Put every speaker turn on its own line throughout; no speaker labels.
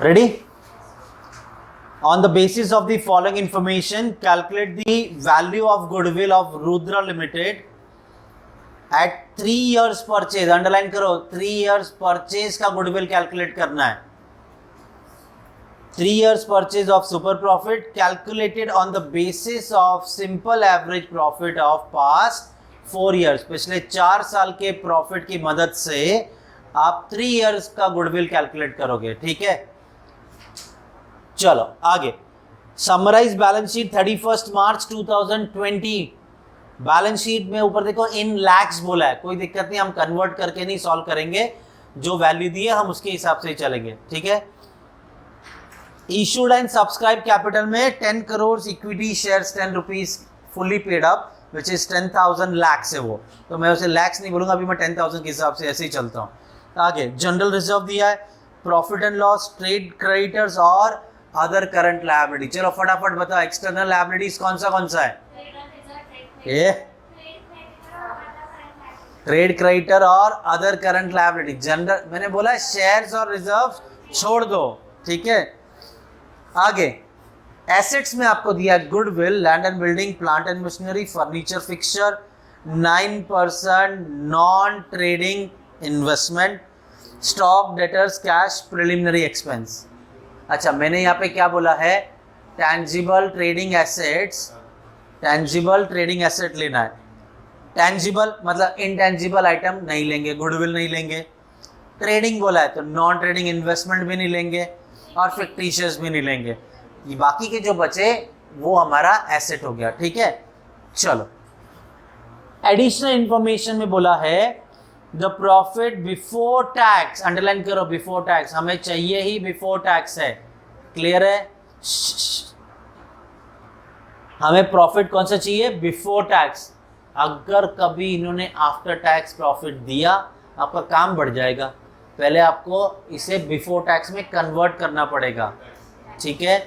Ready? On the basis of the following information, calculate the value of goodwill of Rudra Limited at 3 years purchase. Underline करो, 3 years purchase का goodwill calculate करना है. 3 years purchase of super profit calculated on the basis of simple average profit of past 4 years. पिछले 4 साल के profit की मदद से आप 3 years का गुडविल कैलकुलेट करोगे. ठीक है, चलो आगे. समराइज बैलेंस शीट 31 मार्च 2020. बैलेंस शीट में ऊपर देखो इन लैक्स बोला है, कोई दिक्कत नहीं, हम कन्वर्ट करके नहीं सॉल्व करेंगे, जो वैल्यू दी है हम उसके हिसाब से ही चलेंगे. ठीक है. इशूड एंड सब्सक्राइब कैपिटल में 10 crore equity shares 10 rupees fully paid up which is 10,000 lakhs है वो, तो मैं उसे लैक्स नहीं बोलूंगा, अभी मैं 10,000 के हिसाब से ऐसे ही चलता हूँ. आगे जनरल रिजर्व दिया है, profit and loss, trade creditors और अदर करंट लायबिलिटी. चलो फटाफट बताओ, एक्सटर्नल लायबिलिटीज कौन सा है? ये ट्रेड क्रेडिटर और अदर करंट लायबिलिटी. जनरल मैंने बोला शेयर्स और रिजर्व्स छोड़ दो. ठीक है. आगे एसेट्स में आपको दिया goodwill, land and building, plant and machinery, furniture, fixture, 9% non trading investment, stock, debtors, cash, preliminary expense. अच्छा, मैंने यहाँ पे क्या बोला है? Tangible trading assets, tangible trading asset लेना है. टैंजिबल मतलब इनटैंजिबल आइटम नहीं लेंगे, गुडविल नहीं लेंगे. ट्रेडिंग बोला है तो नॉन ट्रेडिंग इन्वेस्टमेंट भी नहीं लेंगे और फिक्टिशियस भी नहीं लेंगे. ये बाकी के जो बचे वो हमारा एसेट हो गया. ठीक है. चलो एडिशनल इंफॉर्मेशन में बोला है the profit before tax. Underline करो, बिफोर टैक्स हमें चाहिए ही, बिफोर टैक्स है. क्लियर है? हमें प्रॉफिट कौन सा चाहिए? Before tax. अगर कभी इन्होंने आफ्टर टैक्स प्रॉफिट दिया, आपका काम बढ़ जाएगा. पहले आपको इसे बिफोर टैक्स में कन्वर्ट करना पड़ेगा. ठीक है,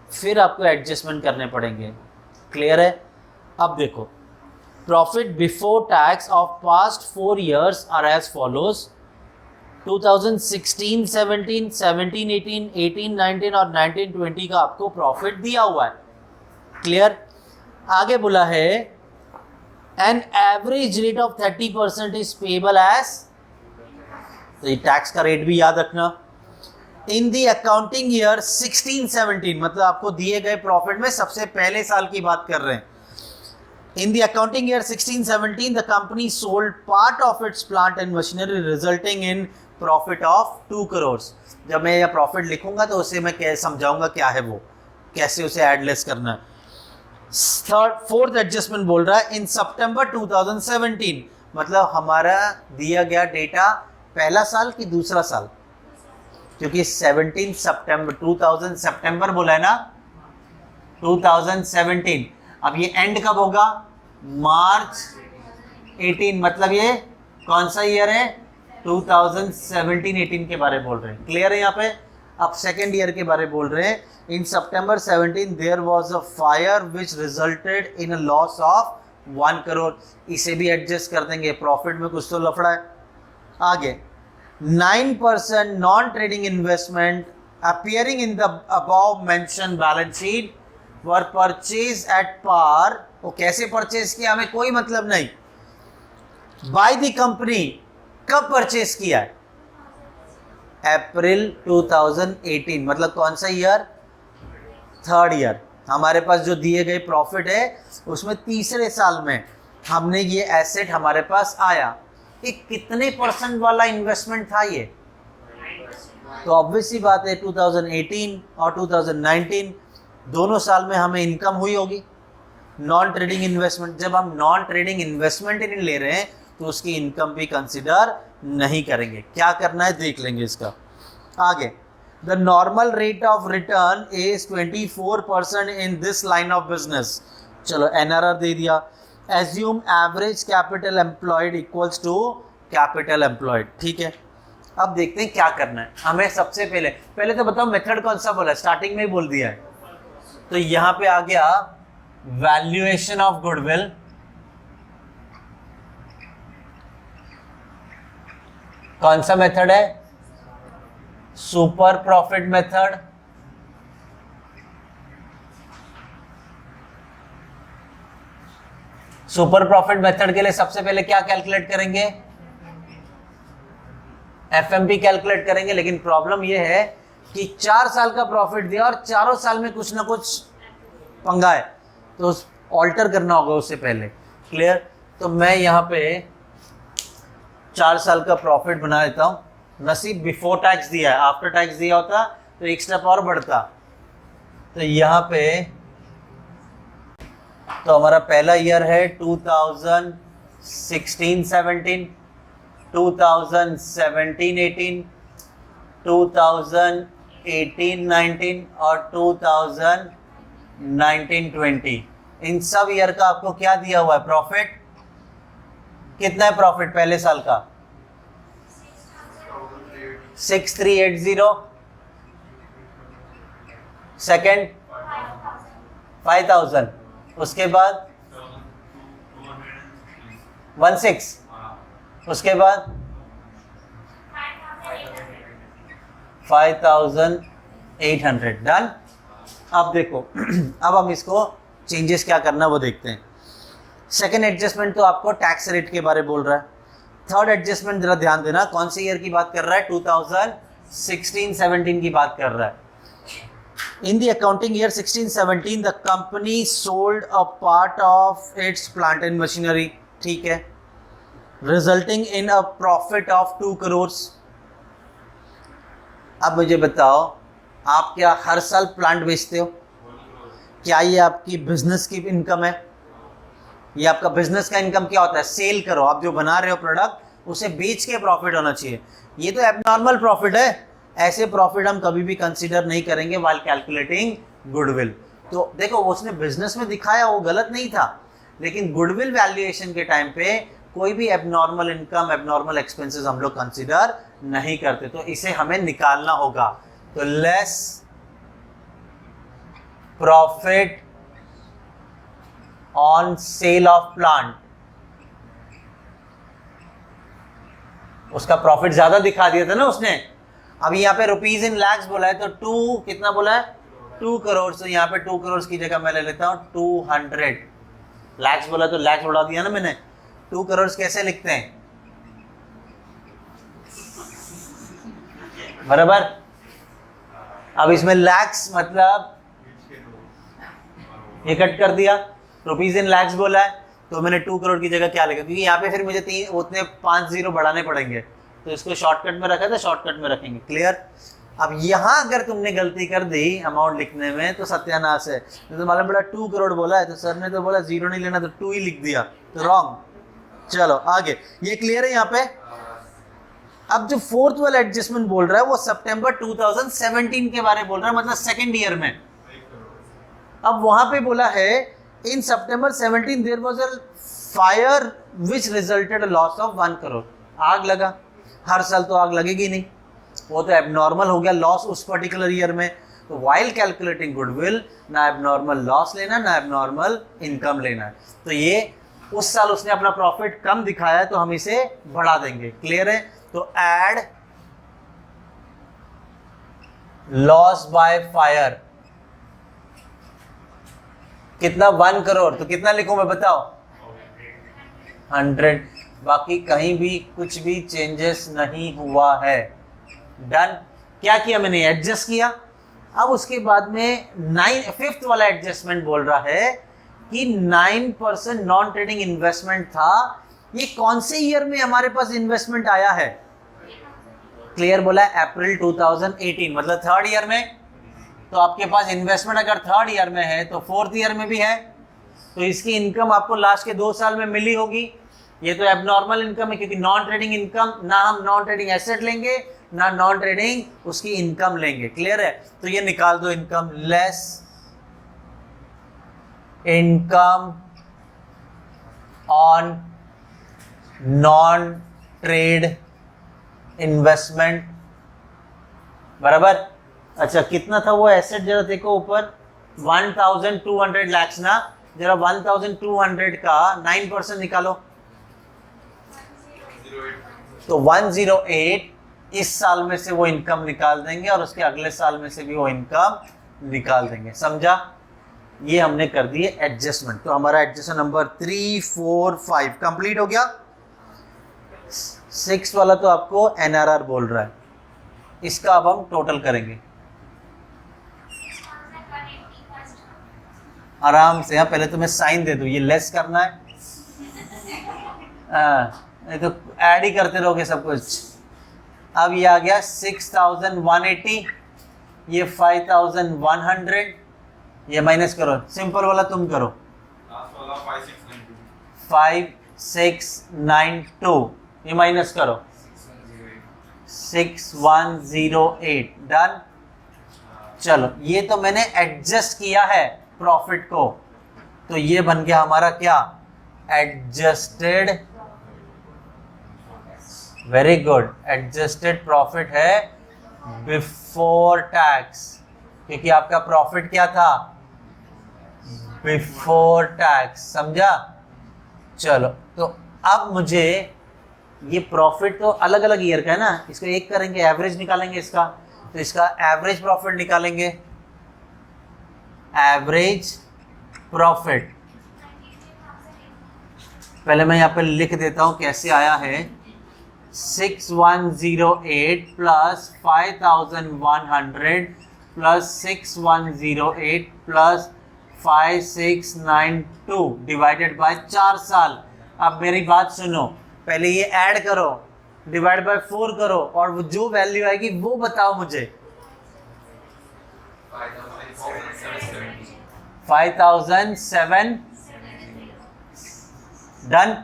फिर आपको एडजस्टमेंट करने पड़ेंगे. क्लियर है? अब देखो, profit before tax of past 4 years are as follows. 2016, 17, 17, 18, 18, 19 और 19, 20 का आपको प्रॉफिट दिया हुआ है. क्लियर? आगे बोला है an average rate of 30% is payable as, तो ये टैक्स का रेट भी याद रखना. इन दी अकाउंटिंग ईयर 16, 17 मतलब आपको दिए गए प्रॉफिट में सबसे पहले साल की बात कर रहे हैं. In the accounting year 16-17, the company sold part of its plant and machinery, resulting in profit of 2 crores. जब मैं यह प्रॉफिट लिखूंगा तो उसे मैं समझाऊंगा क्या है वो, कैसे उसे एडलेस करना है. फोर्थ एडजस्टमेंट बोल रहा है इन सितंबर 2017, मतलब हमारा दिया गया डेटा पहला साल कि दूसरा साल, क्योंकि 17 सितंबर 2000 सितंबर बोला है ना, 2017. अब ये एंड कब होगा? मार्च 18, मतलब ये कौन सा ईयर है? 2017-18 के बारे में बोल रहे हैं. क्लियर है यहाँ पे? अब सेकेंड ईयर के बारे में बोल रहे हैं. In September 17 there was a fire which resulted in a loss of 1 crore. इसे भी एडजस्ट कर देंगे, प्रॉफिट में कुछ तो लफड़ा है. आगे 9% non trading investment appearing in the above mention balance sheet were purchase at par. वो कैसे परचेज किया हमें कोई मतलब नहीं. बाय द कंपनी कब परचेज किया है? अप्रैल 2018, मतलब कौन सा ईयर? Third year. हमारे पास जो दिए गए प्रॉफिट है उसमें तीसरे साल में हमने ये एसेट हमारे पास आया. ये कितने % वाला इन्वेस्टमेंट था ये? तो ऑब्वियस सी बात है 2018 और 2019 दोनों साल में हमें इनकम हुई होगी. नॉन ट्रेडिंग इन्वेस्टमेंट, जब हम नॉन ट्रेडिंग इन्वेस्टमेंट नहीं ले रहे हैं तो उसकी इनकम भी कंसिडर नहीं करेंगे. क्या करना है देख लेंगे इसका. आगे the normal rate of return is 24% in this line of business. चलो NRR दे दिया. Assume average capital employed equals to capital employed. ठीक है, अब देखते हैं क्या करना है हमें. सबसे पहले तो बताओ मेथड कौन सा बोला? स्टार्टिंग में ही बोल दिया है. तो यहां पे आ गया वैल्यूएशन ऑफ गुडविल. कौन सा मेथड है? Super profit method, super profit method के लिए सबसे पहले क्या कैलकुलेट करेंगे, एफएमपी कैलकुलेट करेंगे। लेकिन प्रॉब्लम यह है कि 4 साल का प्रॉफिट दिया और चारों साल में कुछ ना कुछ पंगा है, तो ऑल्टर करना होगा उससे पहले। क्लियर? तो मैं यहाँ पे 4 साल का प्रॉफिट बना देता हूँ। नसीब बिफोर टैक्स दिया है, आफ्टर टैक्स दिया होता तो एक स्टेप और बढ़ता। तो यहाँ पे तो हमारा पहला ईयर है 2016-17, 2017-18, 2018-19 और 2019-20। इन सब ईयर का आपको क्या दिया हुआ है, प्रॉफिट? कितना है प्रॉफिट पहले साल का? 6380, सेकेंड 5000, उसके बाद 16, उसके बाद 5800। डन। अब देखो अब हम इसको चेंजेस क्या करना वो देखते हैं। सेकेंड एडजस्टमेंट तो आपको टैक्स रेट के बारे बोल रहा है। थर्ड एडजस्टमेंट जरा ध्यान देना, कौन से ईयर की बात कर रहा है? 2016-17 की बात कर रहा है। In the accounting year 16-17, the company sold a part of its plant and machinery, ठीक है, resulting in a profit of 2 crores। अब मुझे बताओ, आप क्या हर साल प्लांट बेचते हो? क्या ये आपकी बिजनेस की इनकम है? ये आपका बिजनेस का इनकम क्या होता है? सेल करो, आप जो बना रहे हो प्रोडक्ट उसे बेच के प्रॉफिट होना चाहिए। ये तो एबनॉर्मल प्रॉफिट है, ऐसे प्रॉफिट हम कभी भी कंसीडर नहीं करेंगे व्हाइल कैलकुलेटिंग गुडविल। तो देखो उसने बिजनेस में दिखाया वो गलत नहीं था, लेकिन गुडविल वैल्यूएशन के टाइम पे कोई भी एबनॉर्मल इनकम, एबनॉर्मल एक्सपेंसेस हम लोग कंसीडर नहीं करते, तो इसे हमें निकालना होगा। तो less profit on sale of plant, उसका प्रॉफिट ज्यादा दिखा दिया था ना उसने। अब यहाँ पे रुपीज इन लैक्स बोला है, तो 2 कितना बोला है? 2 करोड़। तो यहाँ पे 2 करोड़ की जगह मैं ले लेता हूँ 200। लैक्स बोला तो लैक्स बढ़ा दिया ना मैंने। 2 करोड़ कैसे लिखते हैं? बराबर। अब इसमें लैक्स मतलब ये कट कर दिया, रुपीज इन लैक्स बोला है तो मैंने 2 करोड़ की जगह क्या लिखा, क्योंकि यहाँ पे फिर मुझे 3 उतने 5 जीरो बढ़ाने पड़ेंगे, तो इसको शॉर्टकट में रखा था, शॉर्टकट में रखेंगे। क्लियर? अब यहाँ अगर तुमने गलती कर दी अमाउंट लिखने में तो सत्यानाश है। तो मालूम पड़ा 2 करोड़ बोला है तो सर ने तो बोला 0 नहीं लेना, तो 2 ही लिख दिया, तो रॉन्ग। चलो आगे, ये क्लियर है यहाँ पे। अब जो फोर्थ वाला एडजस्टमेंट बोल रहा है वो सितंबर 2017 के बारे में बोल रहा है, मतलब सेकेंड ईयर में। अब वहां पे बोला है in September 17 there was a fire which resulted a loss of 1 crore. आग लगा, हर साल तो आग लगेगी नहीं, वो तो एबनॉर्मल हो गया लॉस उस पर्टिकुलर ईयर में। तो व्हाइल कैलकुलेटिंग गुडविल ना एबनॉर्मल लॉस लेना ना एबनॉर्मल इनकम लेना है। तो ये उस साल उसने अपना प्रॉफिट कम दिखाया है तो हम इसे बढ़ा देंगे। क्लियर है? तो ऐड लॉस बाय फायर कितना? 1 करोड़। तो कितना लिखूं मैं बताओ? 100। बाकी कहीं भी कुछ भी चेंजेस नहीं हुआ है। डन। क्या किया मैंने? एडजस्ट किया। अब उसके बाद में 5th वाला एडजस्टमेंट बोल रहा है कि 9% नॉन ट्रेडिंग इन्वेस्टमेंट था। ये कौन से ईयर में हमारे पास इन्वेस्टमेंट आया है? क्लियर बोला है, अप्रैल 2018, मतलब थर्ड ईयर में। तो आपके पास इन्वेस्टमेंट अगर थर्ड ईयर में है तो फोर्थ ईयर में भी है, तो इसकी इनकम आपको लास्ट के 2 साल में मिली होगी। ये तो एबनॉर्मल इनकम है, क्योंकि नॉन ट्रेडिंग इनकम ना हम नॉन ट्रेडिंग एसेट लेंगे ना नॉन ट्रेडिंग उसकी इनकम लेंगे। क्लियर है? तो ये निकाल दो income, less income on non trade investment, बराबर। अच्छा कितना था वो एसेट जरा देखो ऊपर, 1200 लाख ना। जरा 1200 का 9% निकालो, तो 108 इस साल में से वो इनकम निकाल देंगे और उसके अगले साल में से भी वो इनकम निकाल देंगे। समझा? ये हमने कर दिए एडजस्टमेंट। तो हमारा एडजस्टमेंट नंबर 3, 4, 5 कंप्लीट हो गया। 6 वाला तो आपको एनआरआर बोल रहा है, इसका अब हम टोटल करेंगे आराम से। पहले तो मैं साइन दे दूं, ये लेस करना है, नहीं तो ऐड ही करते रहोगे सब कुछ। अब ये आ गया 6180, ये 5100, ये माइनस करो, सिंपल वाला तुम करो, 5692, ये माइनस करो, 6108, डन। चलो ये तो मैंने एडजस्ट किया है प्रॉफिट को, तो ये बन गया हमारा क्या, adjusted, very good, adjusted profit है बिफोर टैक्स, क्योंकि आपका प्रॉफिट क्या था, बिफोर टैक्स। समझा? चलो तो अब मुझे ये प्रॉफिट तो अलग अलग ईयर का है ना, इसको एक करेंगे, एवरेज निकालेंगे इसका, तो इसका एवरेज प्रॉफिट निकालेंगे, एवरेज प्रॉफिट। पहले मैं यहाँ पे लिख देता हूँ कैसे आया है, 6108 plus 5100 plus 6108 plus 5692 divided by 4 साल। अब मेरी बात सुनो, पहले ये ऐड करो, डिवाइड बाय 4 करो, और वो जो वैल्यू आएगी वो बताओ मुझे। 5007, डन।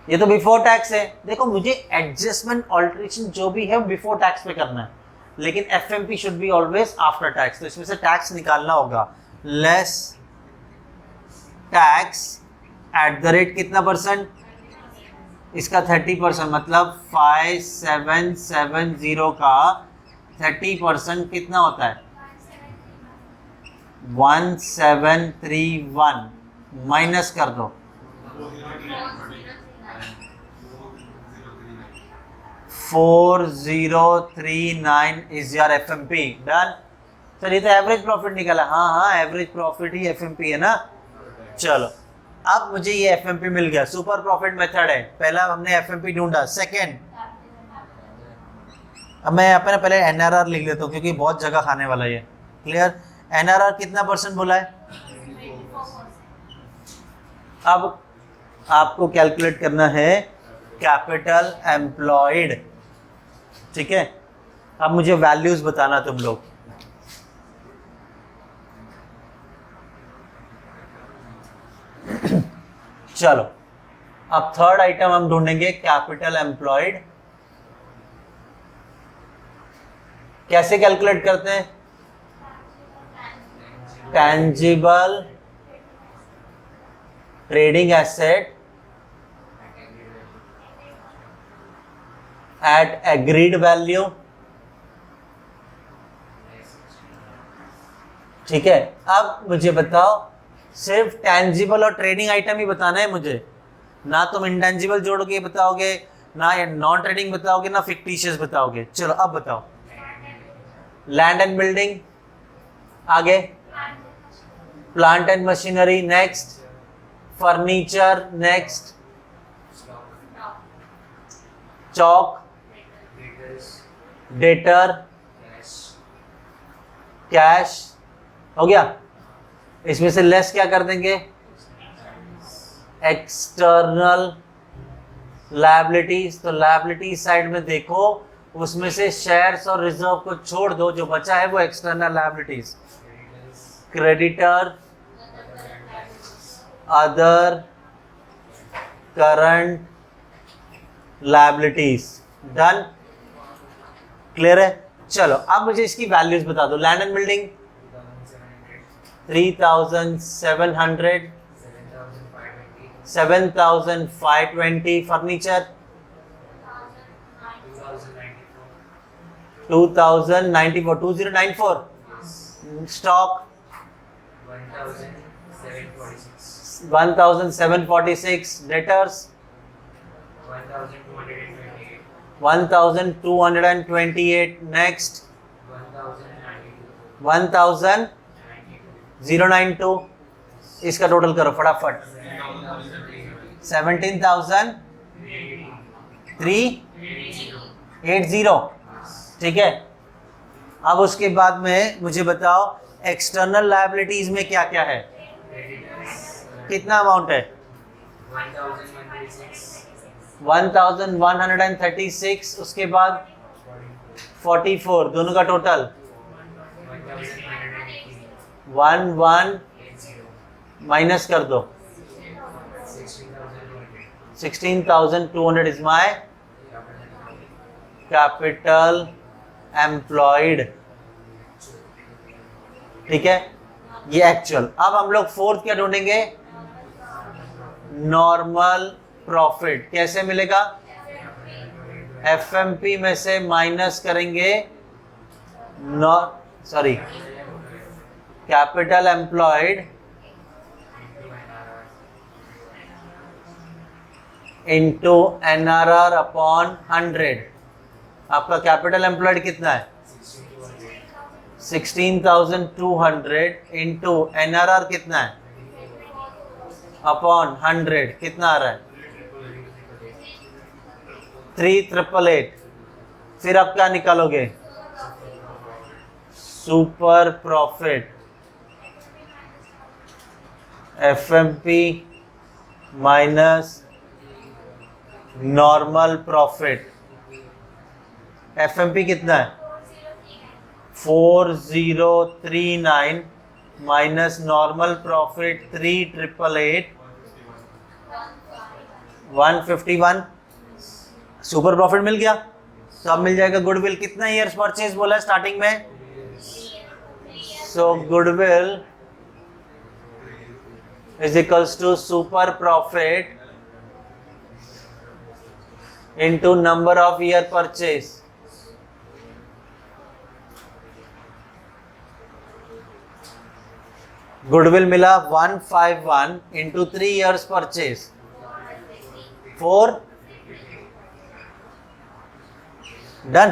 ये तो बिफोर टैक्स है। देखो मुझे एडजस्टमेंट ऑल्टरेशन जो भी है बिफोर टैक्स पे करना है, लेकिन FMP should be always after tax, तो इसमें से टैक्स निकालना होगा, less tax at the rate कितना परसेंट, इसका 30%, मतलब 5770 का 30% कितना होता है, 1731, माइनस कर दो, 4039 इज योर एफएमपी, डन। चलिए तो एवरेज प्रॉफिट निकाला, हाँ एवरेज प्रॉफिट ही एफएमपी है ना। चलो अब मुझे ये एफएमपी मिल गया, सुपर प्रॉफिट मेथड है, पहला हमने एफएमपी ढूंढा। सेकंड, अब मैं यहाँ पे ना पहले एनआरआर लिख लेता हूँ क्योंकि बहुत जगह खाने वाला है। क्लियर? एनआरआर कितना परसेंट बोला है? अब आपको कैलकुलेट करना है कैपिटल एम्प्लॉयड, ठीक है? अब मुझे वैल्यूज बताना तुम लोग। चलो अब थर्ड आइटम हम ढूंढेंगे, कैपिटल एम्प्लॉयड। कैसे कैलकुलेट करते हैं? Tangible trading asset eight agreed value, ठीक है? अब मुझे बताओ, सिर्फ टैंजिबल और ट्रेडिंग आइटम ही बताना है मुझे, ना तुम इंटेंजिबल जोड़ के बताओगे, ना नॉन ट्रेडिंग बताओगे, ना फिक्टिशियस बताओगे। चलो अब बताओ, लैंड एंड बिल्डिंग, आगे plant and machinery, next furniture, next Chowk, debtor, cash, हो गया। इसमें से लेस क्या कर देंगे? External liabilities. तो लायबिलिटी साइड में देखो, उसमें से शेयर्स और रिजर्व को छोड़ दो, जो बचा है वो external liabilities, creditor, other current liabilities, done. Clear है? चलो अब मुझे इसकी वैल्यूज बता दो। Land and building 3700, 7520, furniture 2094, 2094, stock 1746, debtors 1228. Next 10,092. इसका टोटल करो फटाफट. 17,380. ठीक है. अब उसके बाद में मुझे बताओ एक्सटर्नल लायबिलिटीज में क्या क्या है. कितना अमाउंट है? 1136. उसके बाद 44. दोनों का टोटल 11 माइनस कर दो. 16,200 इज माय कैपिटल एम्प्लॉयड. ठीक है, ये एक्चुअल. अब हम लोग फोर्थ क्या ढूंढेंगे? Normal profit. कैसे मिलेगा? एफएमपी में से माइनस करेंगे capital employed into NRR upon 100. आपका कैपिटल एम्प्लॉयड कितना है? 16,200 इंटू एनआरआर कितना है? अपॉन 100 कितना आ रहा है? 3,888. फिर आप क्या निकालोगे? Super profit. FMP minus normal profit. FMP कितना है? 4039 minus normal profit 3,888 151. Super profit मिल गया. तो अब मिल जाएगा गुडविल. कितना ईयर्स परचेज बोला है स्टार्टिंग में? So goodwill is equals to super profit into number of year purchase. Goodwill मिला 151 इंटू 3 ईयर्स परचेज 4. डन.